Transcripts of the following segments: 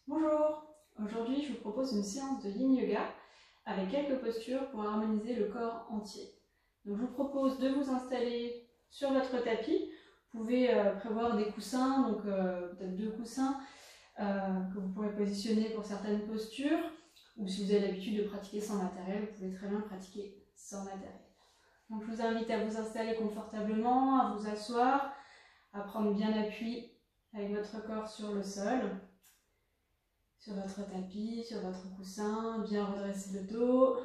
Bonjour, aujourd'hui je vous propose une séance de Yin Yoga avec quelques postures pour harmoniser le corps entier. Donc je vous propose de vous installer sur votre tapis. Vous pouvez prévoir des coussins, donc peut-être 2 coussins que vous pourrez positionner pour certaines postures, ou si vous avez l'habitude de pratiquer sans matériel, vous pouvez très bien pratiquer sans matériel. Donc je vous invite à vous installer confortablement, à vous asseoir, à prendre bien appui avec votre corps sur le sol, sur votre tapis, sur votre coussin, bien redresser le dos.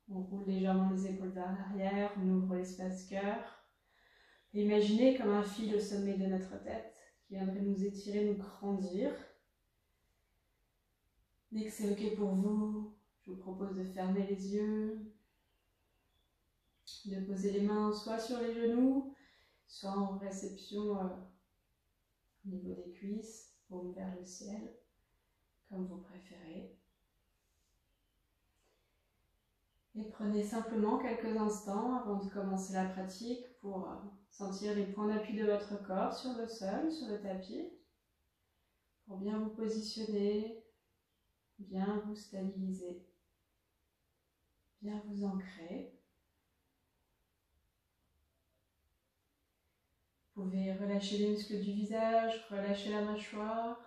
On roule légèrement les épaules vers l'arrière, on ouvre l'espace cœur. Et imaginez comme un fil au sommet de notre tête qui viendrait nous étirer, nous grandir. Dès que c'est ok pour vous, je vous propose de fermer les yeux, de poser les mains soit sur les genoux, soit en réception au niveau des cuisses, paume vers le ciel, comme vous préférez. Et prenez simplement quelques instants avant de commencer la pratique pour sentir les points d'appui de votre corps sur le sol, sur le tapis, pour bien vous positionner, bien vous stabiliser, bien vous ancrer. Vous pouvez relâcher les muscles du visage, relâcher la mâchoire.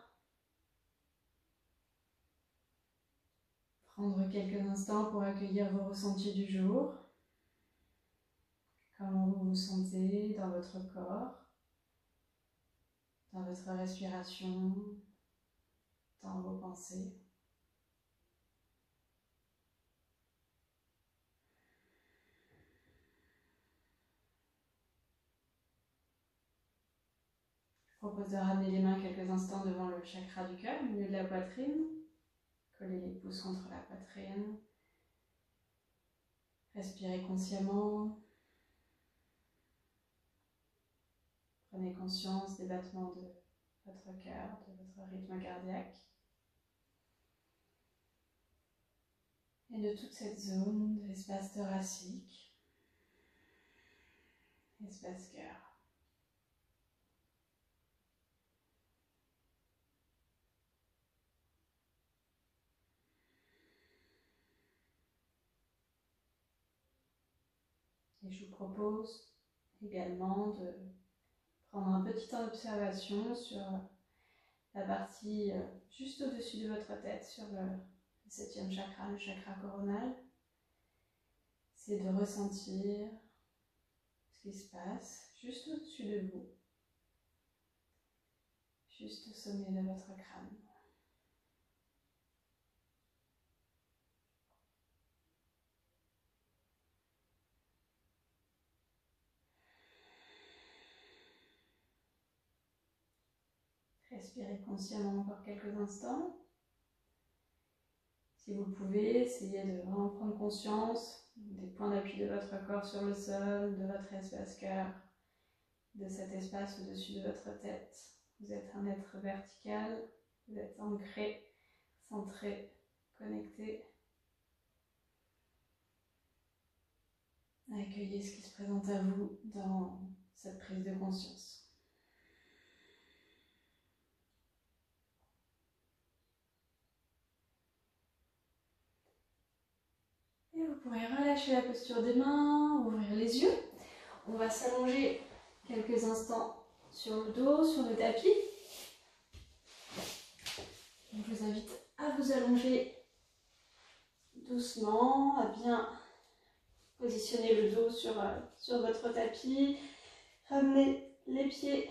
Prendre quelques instants pour accueillir vos ressentis du jour. Comment vous vous sentez dans votre corps, dans votre respiration, dans vos pensées. Je propose de ramener les mains quelques instants devant le chakra du cœur, au milieu de la poitrine. Coller les pouces contre la poitrine. Respirez consciemment. Prenez conscience des battements de votre cœur, de votre rythme cardiaque. Et de toute cette zone de l'espace thoracique, espace cœur. Et je vous propose également de prendre un petit temps d'observation sur la partie juste au-dessus de votre tête, sur le 7e chakra, le chakra coronal. C'est de ressentir ce qui se passe juste au-dessus de vous, juste au sommet de votre crâne. Respirez consciemment encore quelques instants. Si vous pouvez, essayez de vraiment prendre conscience des points d'appui de votre corps sur le sol, de votre espace cœur, de cet espace au-dessus de votre tête. Vous êtes un être vertical, vous êtes ancré, centré, connecté. Accueillez ce qui se présente à vous dans cette prise de conscience. Et vous pourrez relâcher la posture des mains, ouvrir les yeux. On va s'allonger quelques instants sur le dos, sur le tapis. Donc, je vous invite à vous allonger doucement, à bien positionner le dos sur votre tapis. Ramenez les pieds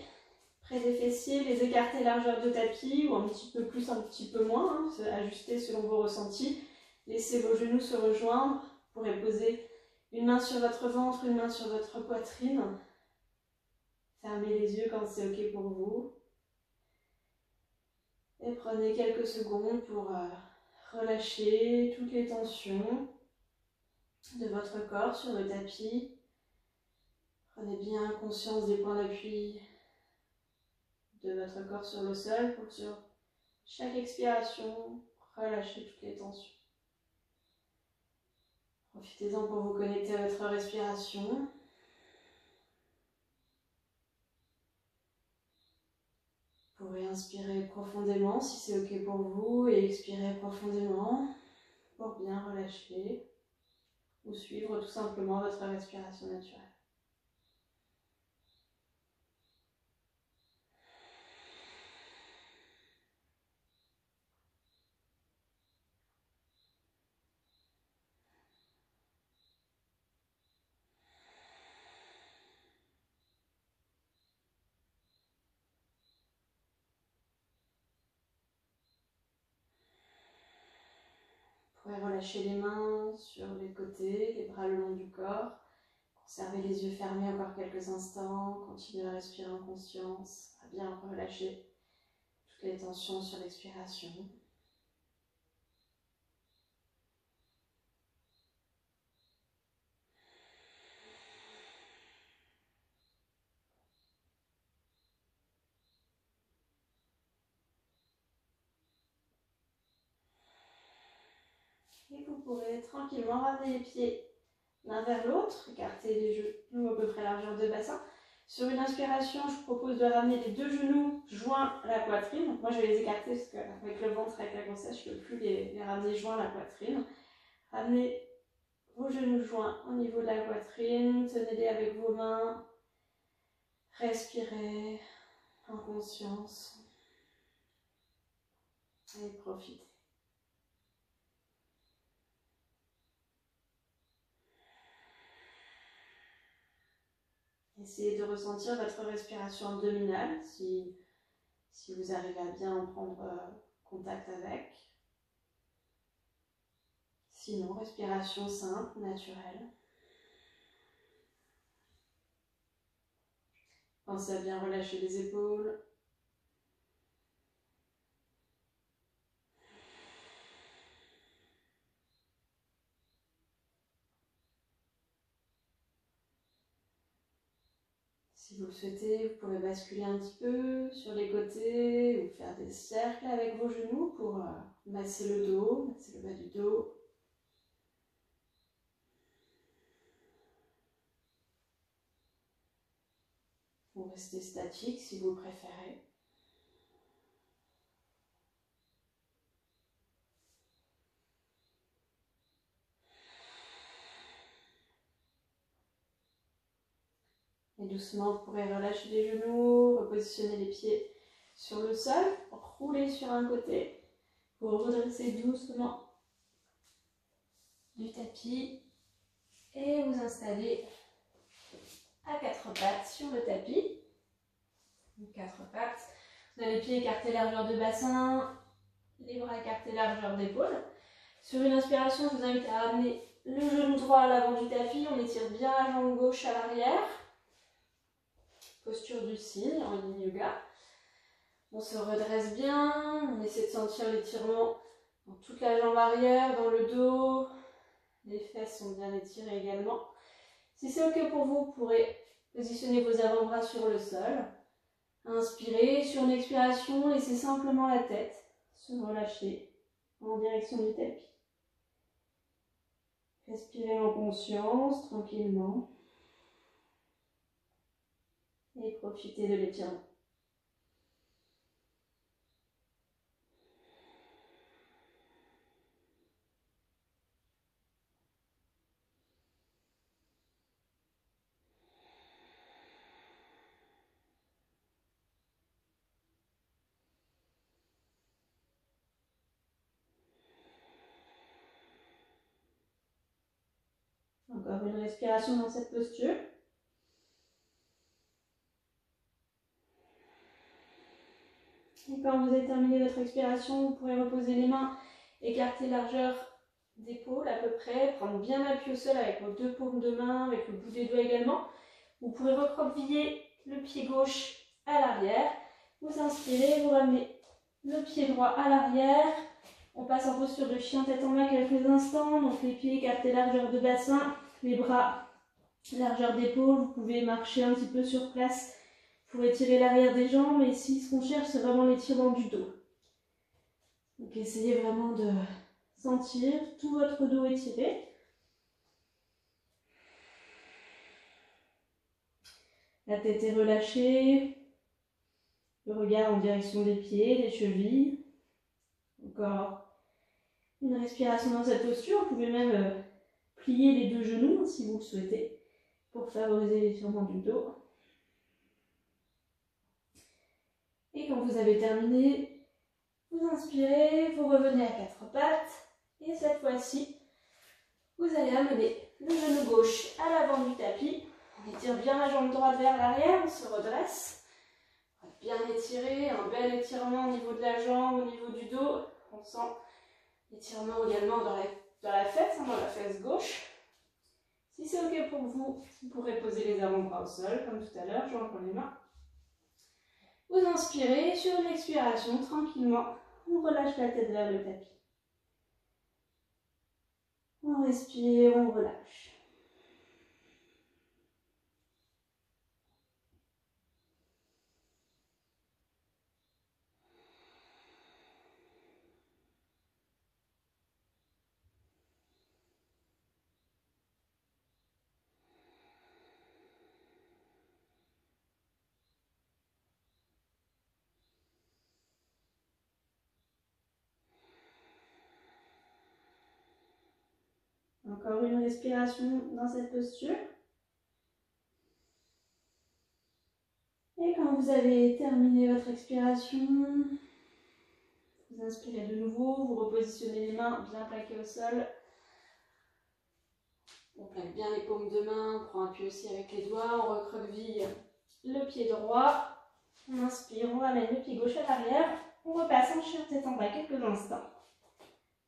près des fessiers, les écarter largeur de tapis ou un petit peu plus, un petit peu moins, hein, ajuster selon vos ressentis. Laissez vos genoux se rejoindre. Vous pourrez poser une main sur votre ventre, une main sur votre poitrine. Fermez les yeux quand c'est ok pour vous. Et prenez quelques secondes pour relâcher toutes les tensions de votre corps sur le tapis. Prenez bien conscience des points d'appui de votre corps sur le sol pour sur chaque expiration, relâcher toutes les tensions. Profitez-en pour vous connecter à votre respiration. Vous pourrez inspirer profondément si c'est ok pour vous et expirer profondément pour bien relâcher ou suivre tout simplement votre respiration naturelle. Vous pouvez relâcher les mains sur les côtés, les bras le long du corps. Conservez les yeux fermés encore quelques instants. Continuez à respirer en conscience, à bien relâcher toutes les tensions sur l'expiration. Et vous pourrez tranquillement ramener les pieds l'un vers l'autre, écarter les genoux à peu près largeur de bassin. Sur une inspiration, je vous propose de ramener les deux genoux joints à la poitrine. Donc moi, je vais les écarter parce qu'avec le ventre, avec la grossesse, je ne peux plus les ramener joints à la poitrine. Ramenez vos genoux joints au niveau de la poitrine. Tenez-les avec vos mains. Respirez en conscience. Et profitez. Essayez de ressentir votre respiration abdominale, si vous arrivez à bien en prendre contact avec. Sinon, respiration simple, naturelle. Pensez à bien relâcher les épaules. Si vous le souhaitez, vous pouvez basculer un petit peu sur les côtés ou faire des cercles avec vos genoux pour masser le dos, masser le bas du dos. Ou rester statique si vous préférez. Et doucement, vous pourrez relâcher les genoux, repositionner les pieds sur le sol, rouler sur un côté pour redresser doucement du tapis et vous installer à quatre pattes sur le tapis. Quatre pattes. Vous avez les pieds écartés largeur de bassin, les bras écartés largeur d'épaule. Sur une inspiration, je vous invite à ramener le genou droit à l'avant du tapis. On étire bien la jambe gauche à l'arrière. Posture du cygne en yin yoga. On se redresse bien. On essaie de sentir l'étirement dans toute la jambe arrière, dans le dos. Les fesses sont bien étirées également. Si c'est ok pour vous, vous pourrez positionner vos avant-bras sur le sol. Inspirez. Sur une expiration, laissez simplement la tête se relâcher en direction du tapis. Respirez en conscience, tranquillement. Et profitez de l'étirement. Encore une respiration dans cette posture. Et quand vous avez terminé votre expiration, vous pourrez reposer les mains, écarter largeur d'épaule à peu près, prendre bien appui au sol avec vos deux paumes de main, avec le bout des doigts également. Vous pourrez recroqueviller le pied gauche à l'arrière. Vous inspirez, vous ramenez le pied droit à l'arrière. On passe en posture de chien tête en bas quelques instants. Donc les pieds écartés largeur de bassin, les bras largeur d'épaule. Vous pouvez marcher un petit peu sur place pour étirer l'arrière des jambes. Et ici, ce qu'on cherche, c'est vraiment l'étirement du dos. Donc essayez vraiment de sentir tout votre dos étiré. La tête est relâchée. le regard en direction des pieds, des chevilles. Encore une respiration dans cette posture. Vous pouvez même plier les deux genoux si vous le souhaitez pour favoriser l'étirement du dos. Et quand vous avez terminé, vous inspirez, vous revenez à quatre pattes et cette fois-ci, vous allez amener le genou gauche à l'avant du tapis. On étire bien la jambe droite vers l'arrière, on se redresse. On va bien étirer, un bel étirement au niveau de la jambe, au niveau du dos. On sent l'étirement également dans la fesse, dans la fesse gauche. Si c'est ok pour vous, vous pourrez poser les avant-bras au sol, comme tout à l'heure, je reprends les mains. Vous inspirez, sur une expiration, tranquillement, on relâche la tête vers le tapis. On respire, on relâche. Encore une respiration dans cette posture. Et quand vous avez terminé votre expiration, vous inspirez de nouveau, vous repositionnez les mains bien plaquées au sol. On plaque bien les paumes de main, on prend appui aussi avec les doigts, on recroqueville le pied droit. On inspire, on ramène le pied gauche à l'arrière. On repasse en chien tête en bas quelques instants.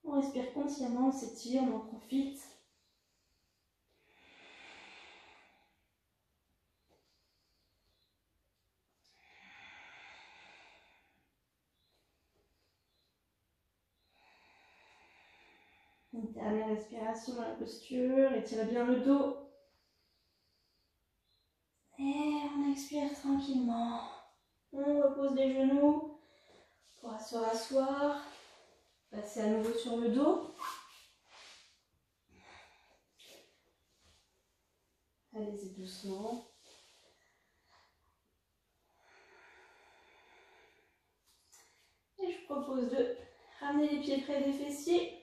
On respire consciemment, on s'étire, on en profite. Une dernière respiration dans la posture, étirez bien le dos. Et on expire tranquillement. On repose les genoux pour se rasseoir. Passer à nouveau sur le dos. Allez-y doucement. Et je vous propose de ramener les pieds près des fessiers.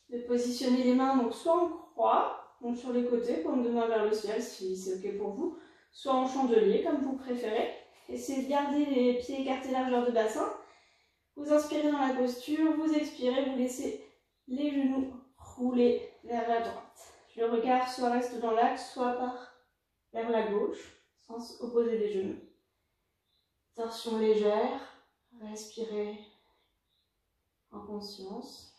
De positionner les mains donc soit en croix, donc sur les côtés, paume de main vers le ciel si c'est ok pour vous, soit en chandelier comme vous préférez. Essayez de garder les pieds écartés largeur de bassin. Vous inspirez dans la posture, vous expirez, vous laissez les genoux rouler vers la droite. Le regard soit reste dans l'axe, soit part vers la gauche, sens opposé des genoux. Torsion légère, respirez en conscience.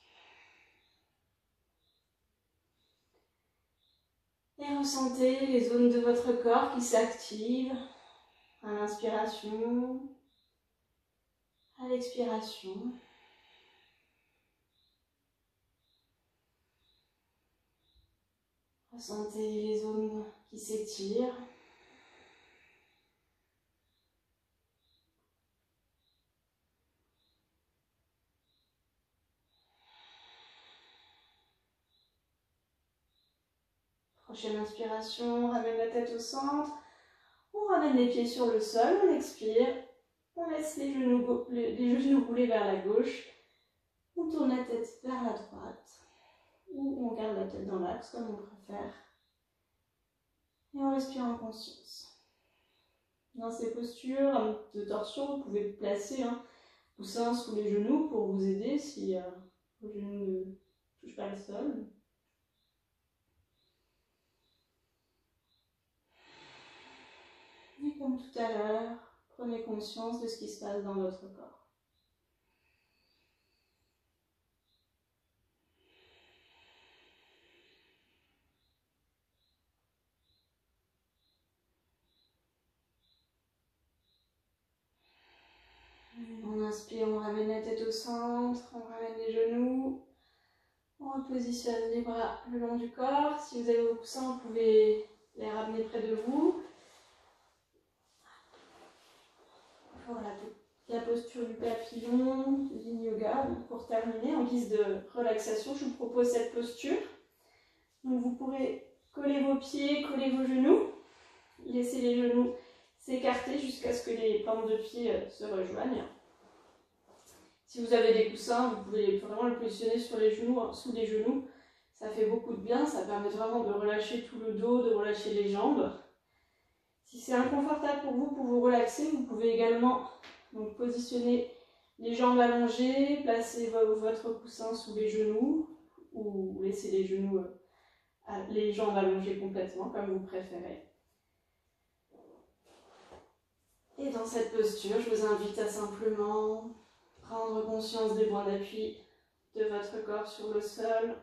Et ressentez les zones de votre corps qui s'activent à l'inspiration, à l'expiration. Ressentez les zones qui s'étirent. Prochaine inspiration, on ramène la tête au centre. On ramène les pieds sur le sol, on expire. On laisse les genoux rouler vers la gauche. On tourne la tête vers la droite. Ou on garde la tête dans l'axe comme on préfère. Et on respire en conscience. Dans ces postures de torsion, vous pouvez placer un coussin sous les genoux pour vous aider si vos genoux ne touchent pas le sol. Et comme tout à l'heure, prenez conscience de ce qui se passe dans votre corps. On inspire, on ramène la tête au centre, on ramène les genoux, on repositionne les bras le long du corps. Si vous avez vos coussins, vous pouvez les ramener près de vous. Voilà, la posture du papillon, du yin yoga. Pour terminer, en guise de relaxation, je vous propose cette posture. Donc vous pourrez coller vos pieds, coller vos genoux, laisser les genoux s'écarter jusqu'à ce que les plantes de pied se rejoignent. Si vous avez des coussins, vous pouvez vraiment le positionner sur les genoux, sous les genoux. Ça fait beaucoup de bien, ça permet vraiment de relâcher tout le dos, de relâcher les jambes. Si c'est inconfortable pour vous relaxer, vous pouvez également donc, positionner les jambes allongées, placer votre coussin sous les genoux ou laisser les jambes allongées complètement comme vous préférez. Et dans cette posture, je vous invite à simplement prendre conscience des points d'appui de votre corps sur le sol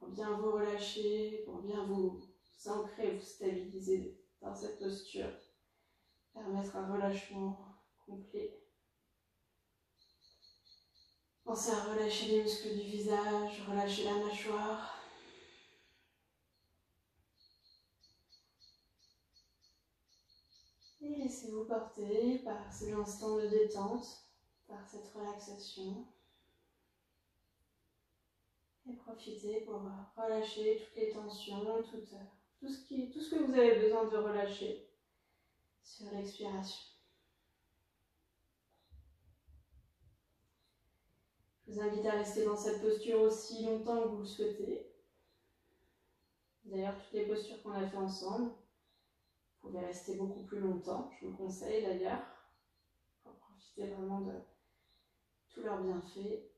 pour bien vous relâcher, pour bien vous ancrer, vous stabiliser dans cette posture, permettre un relâchement complet. Pensez à relâcher les muscles du visage, relâcher la mâchoire. Et laissez-vous porter par ces instants de détente, par cette relaxation. Et profitez pour relâcher toutes les tensions, tout ce que vous avez besoin de relâcher sur l'expiration. Je vous invite à rester dans cette posture aussi longtemps que vous le souhaitez. D'ailleurs, toutes les postures qu'on a fait ensemble, vous pouvez rester beaucoup plus longtemps, je vous le conseille d'ailleurs, pour profiter vraiment de tous leurs bienfaits.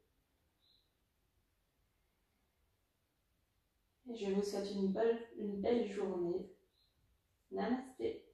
Et je vous souhaite une belle journée. Namasté.